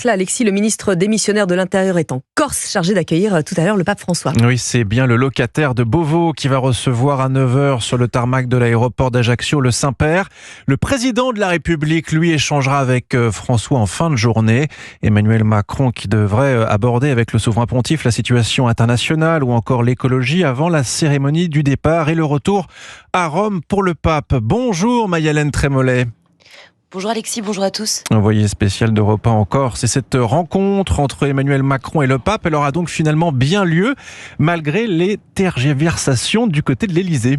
cela, Alexis, le ministre démissionnaire de l'Intérieur est en Corse, chargé d'accueillir tout à l'heure le pape François. Oui, c'est bien le locataire de Beauvau qui va recevoir à 9h sur le tarmac de l'aéroport d'Ajaccio le Saint-Père. Le président de la République, lui, échangera avec François en fin de journée. Emmanuel Macron qui devrait aborder avec le souverain pontife la situation internationale ou encore l'écologie avant la cérémonie du départ et le retour à Rome pour le pape. Bonjour Maï-Hélène Trémollet. Bonjour Alexis, bonjour à tous. Envoyé spécial d'Europe 1 en Corse. Et cette rencontre entre Emmanuel Macron et le pape, elle aura donc finalement bien lieu, malgré les tergiversations du côté de l'Élysée.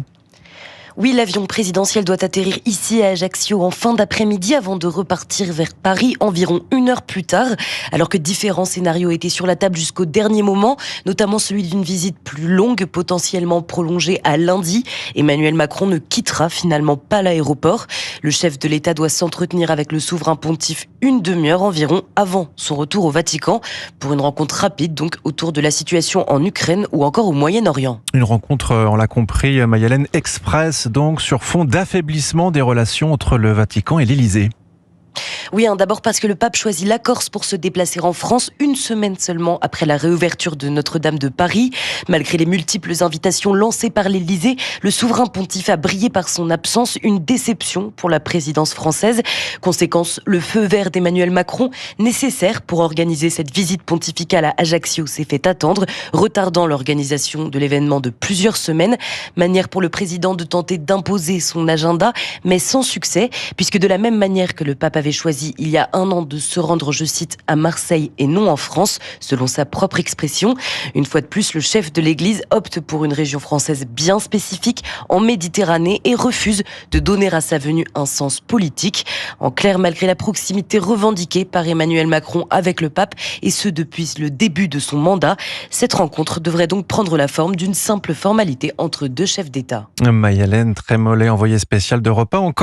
Oui, l'avion présidentiel doit atterrir ici à Ajaccio en fin d'après-midi avant de repartir vers Paris environ 1 heure plus tard, alors que différents scénarios étaient sur la table jusqu'au dernier moment, notamment celui d'une visite plus longue, potentiellement prolongée à lundi. Emmanuel Macron ne quittera finalement pas l'aéroport. Le chef de l'État doit s'entretenir avec le souverain pontife une demi-heure environ avant son retour au Vatican pour une rencontre rapide donc autour de la situation en Ukraine ou encore au Moyen-Orient. Une rencontre, on l'a compris, Maï-Hélène, express donc sur fond d'affaiblissement des relations entre le Vatican et l'Élysée. Oui, d'abord parce que le pape choisit la Corse pour se déplacer en France, une semaine seulement après la réouverture de Notre-Dame de Paris. Malgré les multiples invitations lancées par l'Élysée, le souverain pontife a brillé par son absence, une déception pour la présidence française. Conséquence, le feu vert d'Emmanuel Macron, nécessaire pour organiser cette visite pontificale à Ajaccio, s'est fait attendre, retardant l'organisation de l'événement de plusieurs semaines. Manière pour le président de tenter d'imposer son agenda, mais sans succès, puisque de la même manière que le pape avait choisi il y a 1 an de se rendre, je cite, à Marseille et non en France, selon sa propre expression. Une fois de plus, le chef de l'Église opte pour une région française bien spécifique en Méditerranée et refuse de donner à sa venue un sens politique. En clair, malgré la proximité revendiquée par Emmanuel Macron avec le pape, et ce depuis le début de son mandat, cette rencontre devrait donc prendre la forme d'une simple formalité entre deux chefs d'État. Maï-Hélène Trémollet, envoyée spéciale d'Europe 1 en Corse.